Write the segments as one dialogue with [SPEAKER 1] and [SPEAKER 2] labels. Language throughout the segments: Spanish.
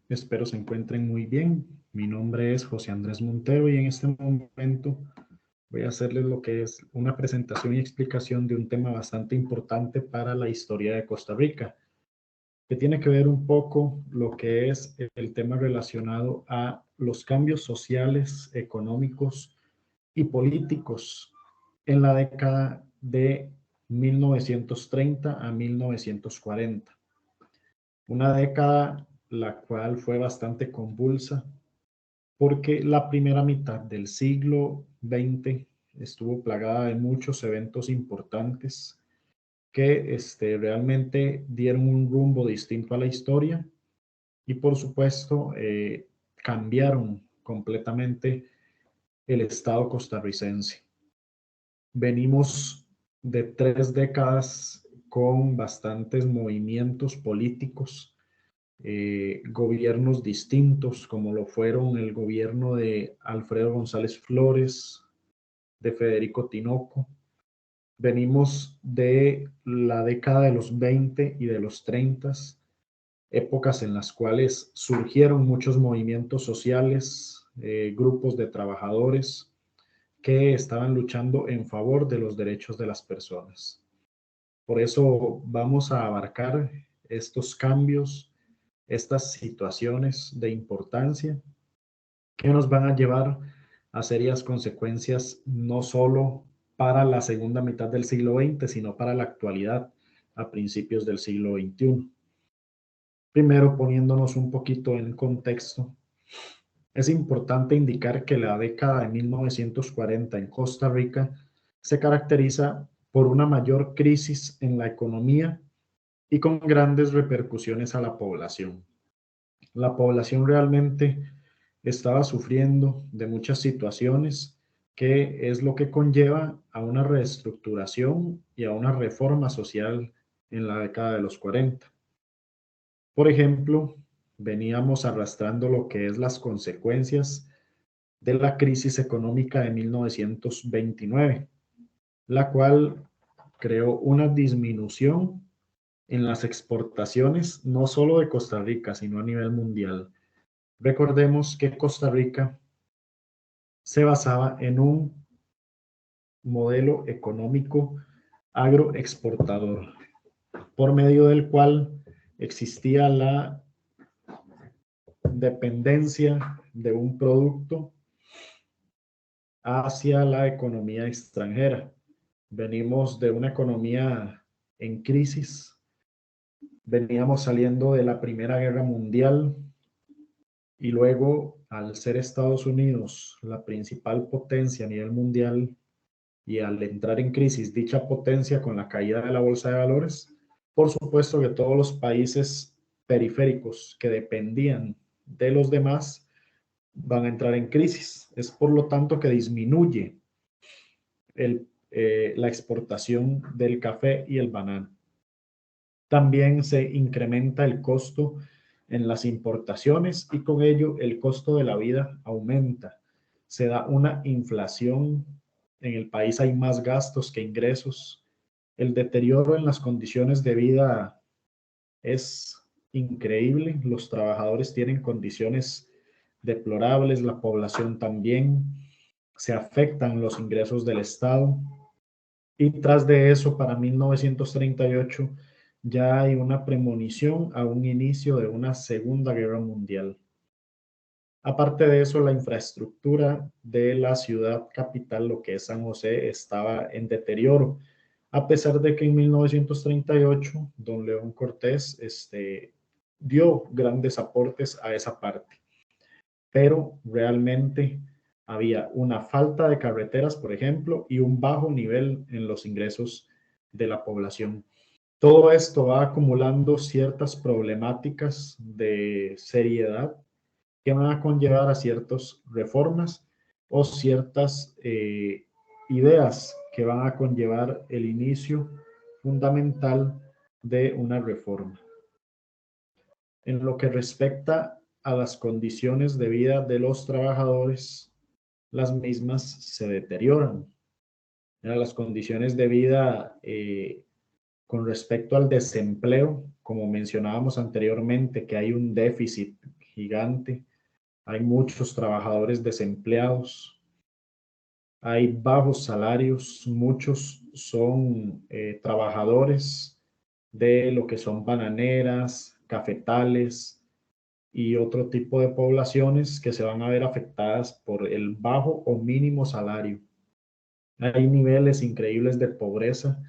[SPEAKER 1] Espero se encuentren muy bien. Mi nombre es José Andrés Montero y en este momento voy a hacerles lo que es una presentación y explicación de un tema bastante importante para la historia de Costa Rica, que tiene que ver un poco lo que es el tema relacionado a los cambios sociales, económicos y políticos en la década de 1930 a 1940. Una década la cual fue bastante convulsa porque la primera mitad del siglo XX estuvo plagada de muchos eventos importantes que realmente dieron un rumbo distinto a la historia y por supuesto cambiaron completamente el Estado costarricense. Venimos de 3 décadas con bastantes movimientos políticos, gobiernos distintos, como lo fueron el gobierno de Alfredo González Flores, de Federico Tinoco. Venimos de la década de los 20 y de los 30, épocas en las cuales surgieron muchos movimientos sociales, grupos de trabajadores que estaban luchando en favor de los derechos de las personas. Por eso vamos a abarcar estos cambios, estas situaciones de importancia que nos van a llevar a serias consecuencias no solo para la segunda mitad del siglo XX, sino para la actualidad, a principios del siglo XXI. Primero, poniéndonos un poquito en contexto, es importante indicar que la década de 1940 en Costa Rica se caracteriza por una mayor crisis en la economía y con grandes repercusiones a la población. La población realmente estaba sufriendo de muchas situaciones que es lo que conlleva a una reestructuración y a una reforma social en la década de los 40. Por ejemplo, veníamos arrastrando lo que es las consecuencias de la crisis económica de 1929, la cual creó una disminución en las exportaciones, no solo de Costa Rica, sino a nivel mundial. Recordemos que Costa Rica se basaba en un modelo económico agroexportador, por medio del cual existía la dependencia de un producto hacia la economía extranjera. Venimos de una economía en crisis, veníamos saliendo de la Primera Guerra Mundial y luego, al ser Estados Unidos la principal potencia a nivel mundial y al entrar en crisis dicha potencia con la caída de la bolsa de valores, por supuesto que todos los países periféricos que dependían de los demás van a entrar en crisis. Es por lo tanto que disminuye la exportación del café y el banano. También se incrementa el costo en las importaciones y con ello el costo de la vida aumenta. Se da una inflación, en el país hay más gastos que ingresos. El deterioro en las condiciones de vida es increíble. Los trabajadores tienen condiciones deplorables, la población también. Se afectan los ingresos del Estado. Y tras de eso, para 1938, ya hay una premonición a un inicio de una Segunda Guerra Mundial. Aparte de eso, la infraestructura de la ciudad capital, lo que es San José, estaba en deterioro, a pesar de que en 1938 don León Cortés dio grandes aportes a esa parte, pero realmente había una falta de carreteras, por ejemplo, y un bajo nivel en los ingresos de la población. Todo esto va acumulando ciertas problemáticas de seriedad que van a conllevar a ciertas reformas o ciertas ideas que van a conllevar el inicio fundamental de una reforma. En lo que respecta a las condiciones de vida de los trabajadores, las mismas se deterioran. Las condiciones de vida con respecto al desempleo, como mencionábamos anteriormente, que hay un déficit gigante, hay muchos trabajadores desempleados, hay bajos salarios, muchos son trabajadores de lo que son bananeras, cafetales y otro tipo de poblaciones que se van a ver afectadas por el bajo o mínimo salario. Hay niveles increíbles de pobreza.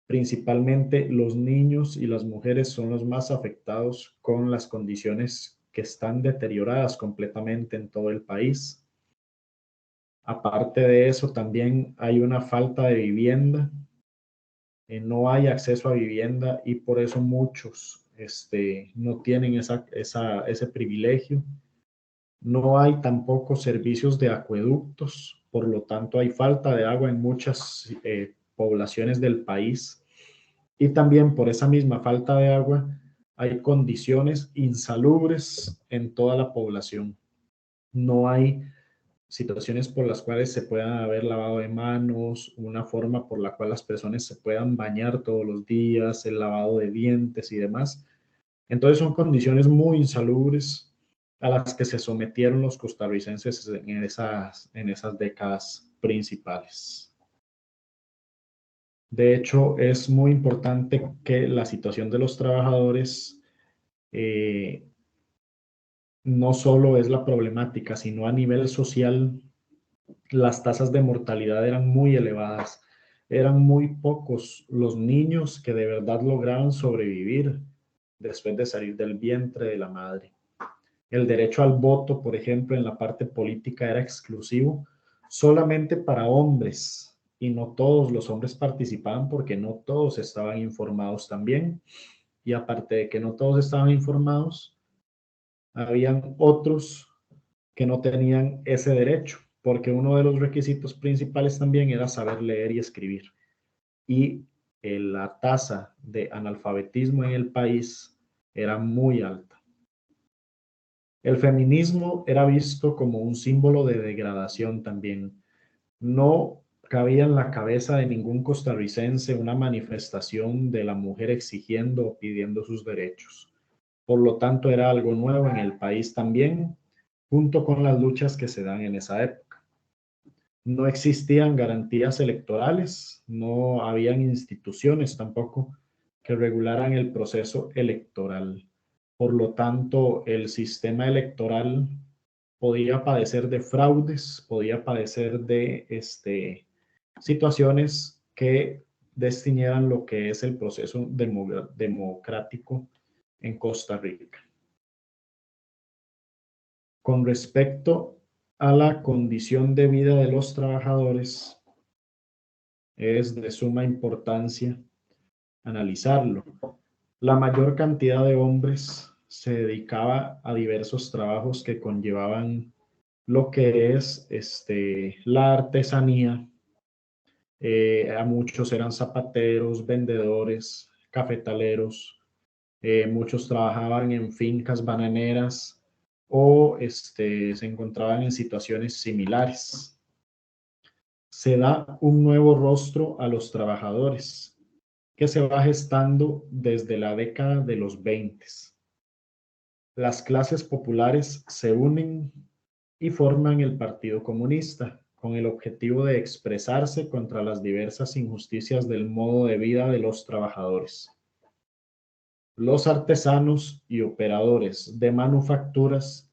[SPEAKER 1] Principalmente los niños y las mujeres son los más afectados con las condiciones que están deterioradas completamente en todo el país. Aparte de eso, también hay una falta de vivienda. No hay acceso a vivienda y por eso muchos no tienen ese privilegio. No hay tampoco servicios de acueductos, por lo tanto hay falta de agua en muchas poblaciones del país. Y también por esa misma falta de agua hay condiciones insalubres en toda la población. No hay situaciones por las cuales se puedan haber lavado de manos, una forma por la cual las personas se puedan bañar todos los días, el lavado de dientes y demás. Entonces son condiciones muy insalubres a las que se sometieron los costarricenses en esas décadas principales. De hecho, es muy importante que la situación de los trabajadores eh, no solo es la problemática, sino a nivel social, las tasas de mortalidad eran muy elevadas. Eran muy pocos los niños que de verdad lograban sobrevivir después de salir del vientre de la madre. El derecho al voto, por ejemplo, en la parte política era exclusivo solamente para hombres y no todos los hombres participaban porque no todos estaban informados también. Y aparte de que no todos estaban informados, habían otros que no tenían ese derecho, porque uno de los requisitos principales también era saber leer y escribir. Y la tasa de analfabetismo en el país era muy alta. El feminismo era visto como un símbolo de degradación también. No cabía en la cabeza de ningún costarricense una manifestación de la mujer exigiendo o pidiendo sus derechos. Por lo tanto, era algo nuevo en el país también, junto con las luchas que se dan en esa época. No existían garantías electorales, no habían instituciones tampoco que regularan el proceso electoral. Por lo tanto, el sistema electoral podía padecer de fraudes, podía padecer de situaciones que destiñeran lo que es el proceso democrático en Costa Rica. Con respecto a la condición de vida de los trabajadores, es de suma importancia analizarlo. La mayor cantidad de hombres se dedicaba a diversos trabajos que conllevaban lo que es la artesanía. A muchos eran zapateros, vendedores, cafetaleros, muchos trabajaban en fincas bananeras o se encontraban en situaciones similares. Se da un nuevo rostro a los trabajadores que se va gestando desde la década de los 20. Las clases populares se unen y forman el Partido Comunista con el objetivo de expresarse contra las diversas injusticias del modo de vida de los trabajadores. Los artesanos y operadores de manufacturas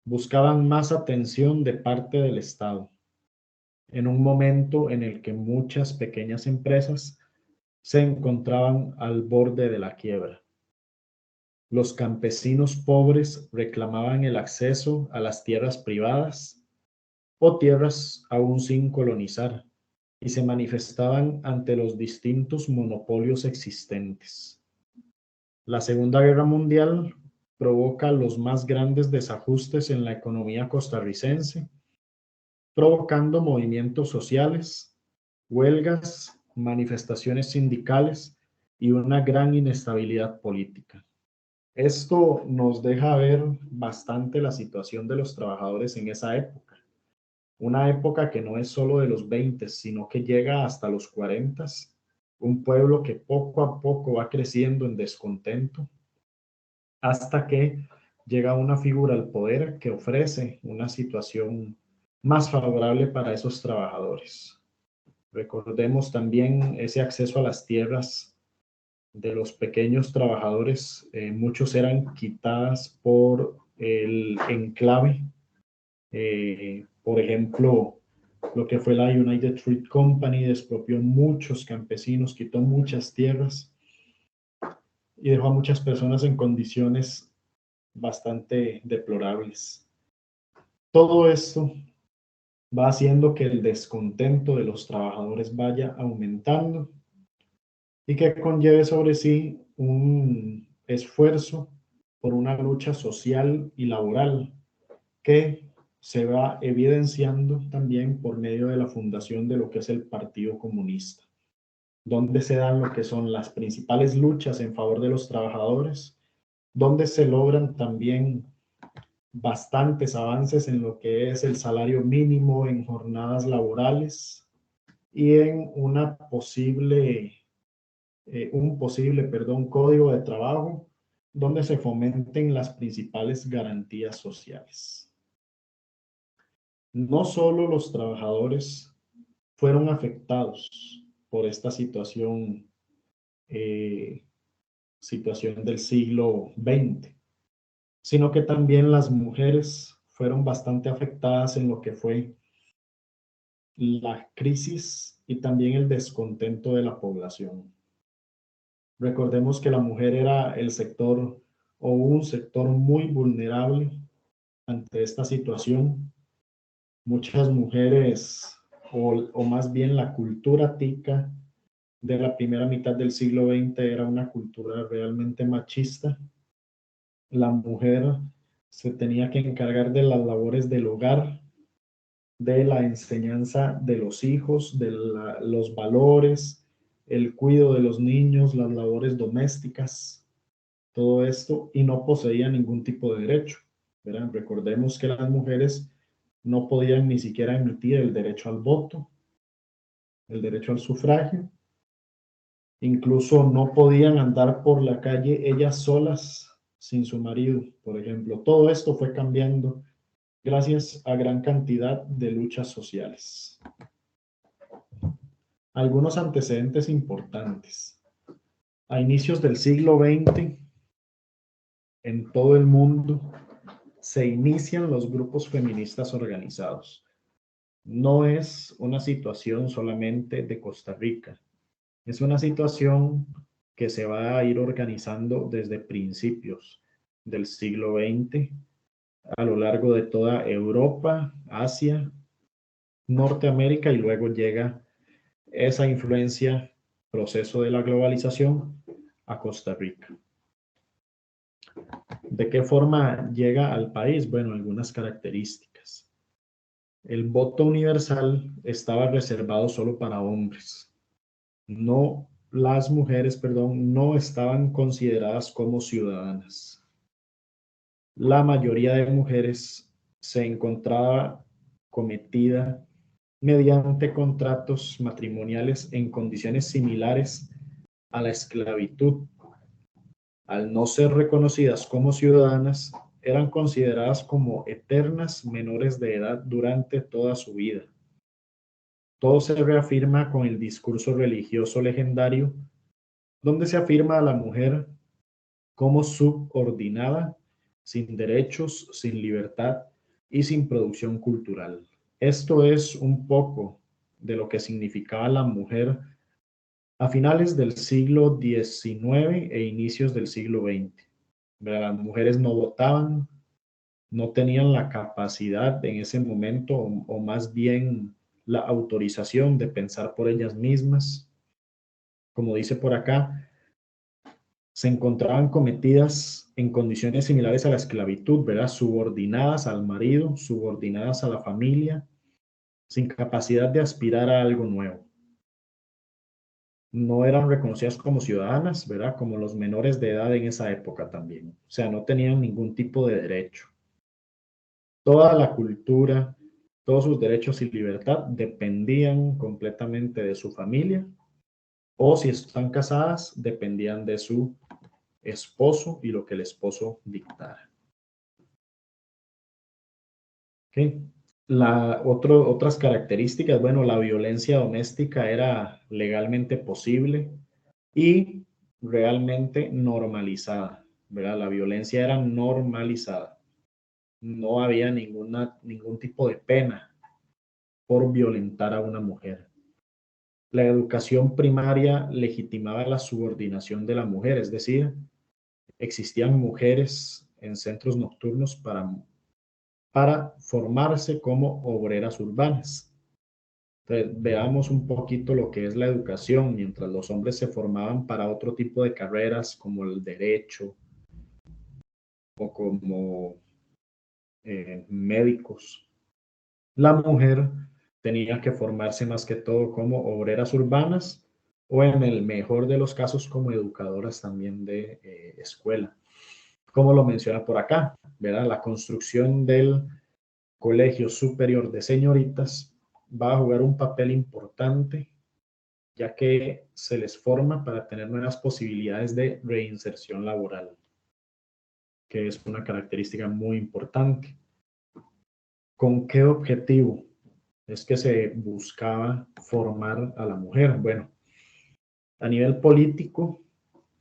[SPEAKER 1] buscaban más atención de parte del Estado, en un momento en el que muchas pequeñas empresas se encontraban al borde de la quiebra. Los campesinos pobres reclamaban el acceso a las tierras privadas o tierras aún sin colonizar y se manifestaban ante los distintos monopolios existentes. La Segunda Guerra Mundial provoca los más grandes desajustes en la economía costarricense, provocando movimientos sociales, huelgas, manifestaciones sindicales y una gran inestabilidad política. Esto nos deja ver bastante la situación de los trabajadores en esa época. Una época que no es solo de los 20, sino que llega hasta los 40, un pueblo que poco a poco va creciendo en descontento, hasta que llega una figura al poder que ofrece una situación más favorable para esos trabajadores. Recordemos también ese acceso a las tierras de los pequeños trabajadores. Muchos eran quitadas por el enclave. Por ejemplo, lo que fue la United Fruit Company expropió muchos campesinos, quitó muchas tierras y dejó a muchas personas en condiciones bastante deplorables. Todo esto va haciendo que el descontento de los trabajadores vaya aumentando y que conlleve sobre sí un esfuerzo por una lucha social y laboral que se va evidenciando también por medio de la fundación de lo que es el Partido Comunista, donde se dan lo que son las principales luchas en favor de los trabajadores, donde se logran también bastantes avances en lo que es el salario mínimo, en jornadas laborales y en un posible, código de trabajo donde se fomenten las principales garantías sociales. No solo los trabajadores fueron afectados por esta situación del siglo XX, sino que también las mujeres fueron bastante afectadas en lo que fue la crisis y también el descontento de la población. Recordemos que la mujer era el sector o un sector muy vulnerable ante esta situación. Muchas mujeres, o más bien la cultura tica de la primera mitad del siglo XX era una cultura realmente machista. La mujer se tenía que encargar de las labores del hogar, de la enseñanza de los hijos, de los valores, el cuidado de los niños, las labores domésticas, todo esto, y no poseía ningún tipo de derecho, ¿verdad? Recordemos que las mujeres no podían ni siquiera emitir el derecho al voto, el derecho al sufragio, incluso no podían andar por la calle ellas solas sin su marido, por ejemplo. Todo esto fue cambiando gracias a gran cantidad de luchas sociales. Algunos antecedentes importantes. A inicios del siglo XX, en todo el mundo, se inician los grupos feministas organizados. No es una situación solamente de Costa Rica, es una situación que se va a ir organizando desde principios del siglo XX a lo largo de toda Europa, Asia, Norteamérica y luego llega esa influencia, proceso de la globalización a Costa Rica. ¿De qué forma llega al país? Bueno, algunas características. El voto universal estaba reservado solo para hombres. Las mujeres, no estaban consideradas como ciudadanas. La mayoría de mujeres se encontraba cometida mediante contratos matrimoniales en condiciones similares a la esclavitud. Al no ser reconocidas como ciudadanas, eran consideradas como eternas menores de edad durante toda su vida. Todo se reafirma con el discurso religioso legendario, donde se afirma a la mujer como subordinada, sin derechos, sin libertad y sin producción cultural. Esto es un poco de lo que significaba la mujer a finales del siglo XIX e inicios del siglo XX. Las mujeres no votaban, no tenían la capacidad en ese momento, o más bien la autorización de pensar por ellas mismas. Como dice por acá, se encontraban cometidas en condiciones similares a la esclavitud, ¿verdad? Subordinadas al marido, subordinadas a la familia, sin capacidad de aspirar a algo nuevo. No eran reconocidas como ciudadanas, ¿verdad? Como los menores de edad en esa época también. O sea, no tenían ningún tipo de derecho. Toda la cultura, todos sus derechos y libertad dependían completamente de su familia, o si están casadas, dependían de su esposo y lo que el esposo dictara. ¿Ok? Otras características, bueno, la violencia doméstica era legalmente posible y realmente normalizada, ¿verdad? La violencia era normalizada. No había ningún tipo de pena por violentar a una mujer. La educación primaria legitimaba la subordinación de la mujer, es decir, existían mujeres en centros nocturnos para formarse como obreras urbanas. Entonces, veamos un poquito lo que es la educación, mientras los hombres se formaban para otro tipo de carreras como el derecho o como médicos. La mujer tenía que formarse más que todo como obreras urbanas o en el mejor de los casos como educadoras también de escuela. Como lo menciona por acá, ¿verdad? La construcción del Colegio Superior de Señoritas va a jugar un papel importante, ya que se les forma para tener nuevas posibilidades de reinserción laboral, que es una característica muy importante. ¿Con qué objetivo es que se buscaba formar a la mujer? Bueno, a nivel político,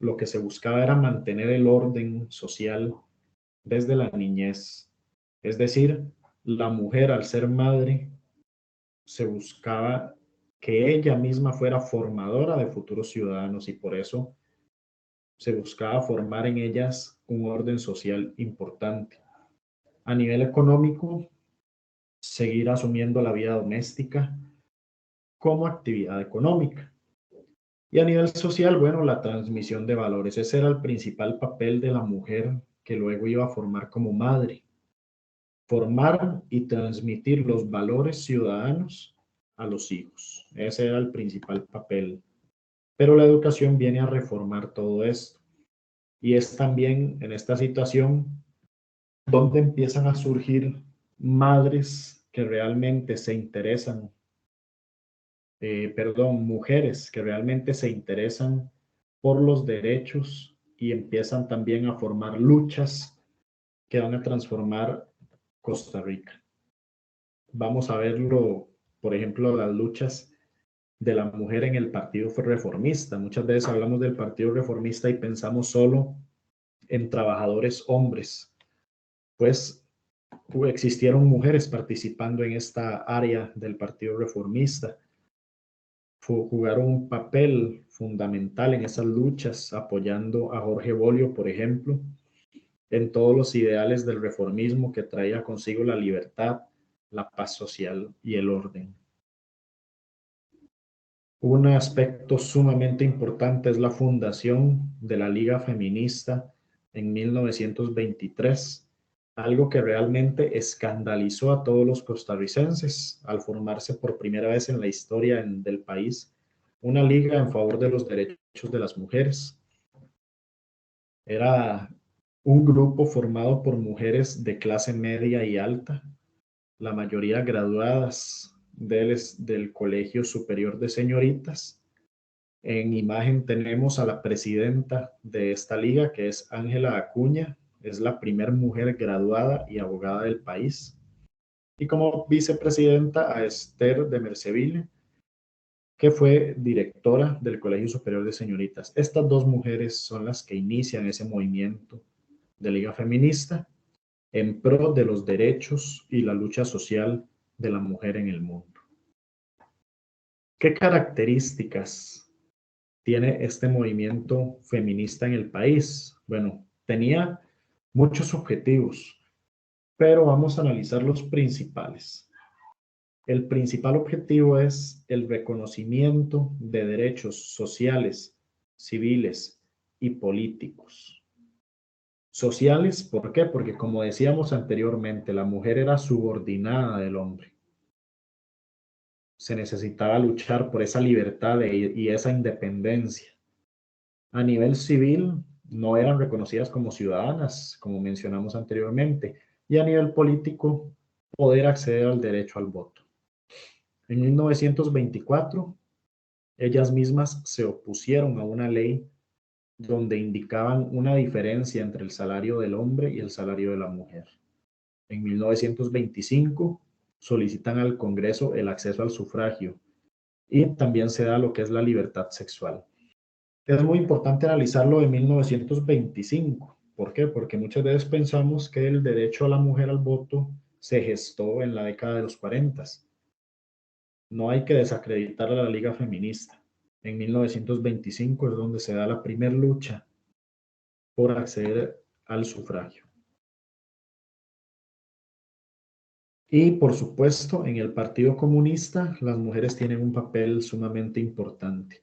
[SPEAKER 1] lo que se buscaba era mantener el orden social desde la niñez. Es decir, la mujer al ser madre se buscaba que ella misma fuera formadora de futuros ciudadanos y por eso se buscaba formar en ellas un orden social importante. A nivel económico, seguir asumiendo la vida doméstica como actividad económica. Y a nivel social, bueno, la transmisión de valores. Ese era el principal papel de la mujer que luego iba a formar como madre. Formar y transmitir los valores ciudadanos a los hijos. Ese era el principal papel. Pero la educación viene a reformar todo esto. Y es también en esta situación donde empiezan a surgir madres que realmente se interesan, perdón, mujeres que realmente se interesan por los derechos y empiezan también a formar luchas que van a transformar Costa Rica. Vamos a verlo, por ejemplo, las luchas de la mujer en el Partido Reformista. Muchas veces hablamos del Partido Reformista y pensamos solo en trabajadores hombres, pues existieron mujeres participando en esta área del Partido Reformista. Jugaron un papel fundamental en esas luchas, apoyando a Jorge Bolio, por ejemplo, en todos los ideales del reformismo que traía consigo la libertad, la paz social y el orden. Un aspecto sumamente importante es la fundación de la Liga Feminista en 1923, algo que realmente escandalizó a todos los costarricenses al formarse por primera vez en la historia del país una liga en favor de los derechos de las mujeres. Era un grupo formado por mujeres de clase media y alta, la mayoría graduadas del Colegio Superior de Señoritas. En imagen tenemos a la presidenta de esta liga, que es Ángela Acuña, es la primera mujer graduada y abogada del país. Y como vicepresidenta a Esther de Merceville, que fue directora del Colegio Superior de Señoritas. Estas dos mujeres son las que inician ese movimiento de Liga Feminista en pro de los derechos y la lucha social de la mujer en el mundo. ¿Qué características tiene este movimiento feminista en el país? Bueno, tenía muchos objetivos, pero vamos a analizar los principales. El principal objetivo es el reconocimiento de derechos sociales, civiles y políticos. Sociales, ¿por qué? Porque como decíamos anteriormente, la mujer era subordinada del hombre. Se necesitaba luchar por esa libertad y esa independencia. A nivel civil, no eran reconocidas como ciudadanas, como mencionamos anteriormente, y a nivel político, poder acceder al derecho al voto. En 1924, ellas mismas se opusieron a una ley donde indicaban una diferencia entre el salario del hombre y el salario de la mujer. En 1925 solicitan al Congreso el acceso al sufragio y también se da lo que es la libertad sexual. Es muy importante analizarlo de 1925. ¿Por qué? Porque muchas veces pensamos que el derecho a la mujer al voto se gestó en la década de los 40. No hay que desacreditar a la Liga Feminista. En 1925 es donde se da la primera lucha por acceder al sufragio. Y por supuesto, en el Partido Comunista, las mujeres tienen un papel sumamente importante.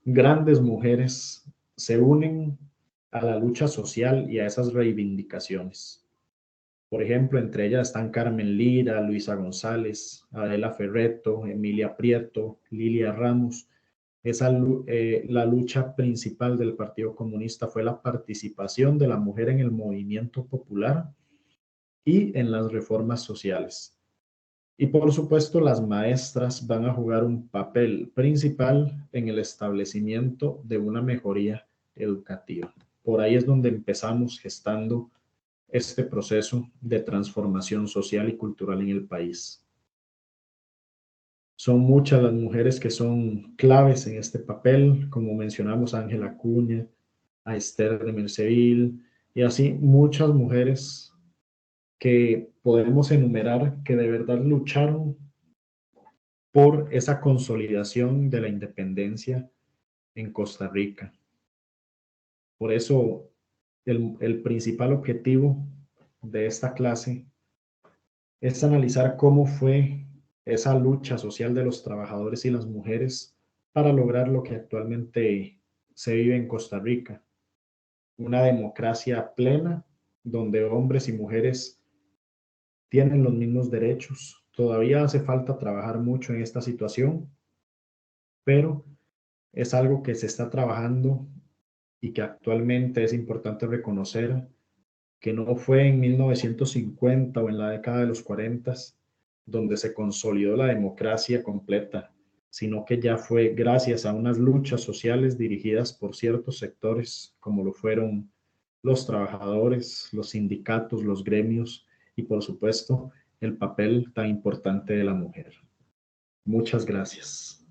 [SPEAKER 1] Grandes mujeres se unen a la lucha social y a esas reivindicaciones. Por ejemplo, entre ellas están Carmen Lira, Luisa González, Adela Ferreto, Emilia Prieto, Lilia Ramos. La lucha principal del Partido Comunista fue la participación de la mujer en el movimiento popular y en las reformas sociales. Y por supuesto, las maestras van a jugar un papel principal en el establecimiento de una mejoría educativa. Por ahí es donde empezamos gestando este proceso de transformación social y cultural en el país. Son muchas las mujeres que son claves en este papel, como mencionamos a Ángela Acuña, a Esther de Mercedil, y así muchas mujeres que podemos enumerar que de verdad lucharon por esa consolidación de la independencia en Costa Rica. Por eso, el principal objetivo de esta clase es analizar cómo fue esa lucha social de los trabajadores y las mujeres para lograr lo que actualmente se vive en Costa Rica, una democracia plena donde hombres y mujeres tienen los mismos derechos. Todavía hace falta trabajar mucho en esta situación, pero es algo que se está trabajando y que actualmente es importante reconocer que no fue en 1950 o en la década de los 40 donde se consolidó la democracia completa, sino que ya fue gracias a unas luchas sociales dirigidas por ciertos sectores, como lo fueron los trabajadores, los sindicatos, los gremios y por supuesto el papel tan importante de la mujer. Muchas gracias.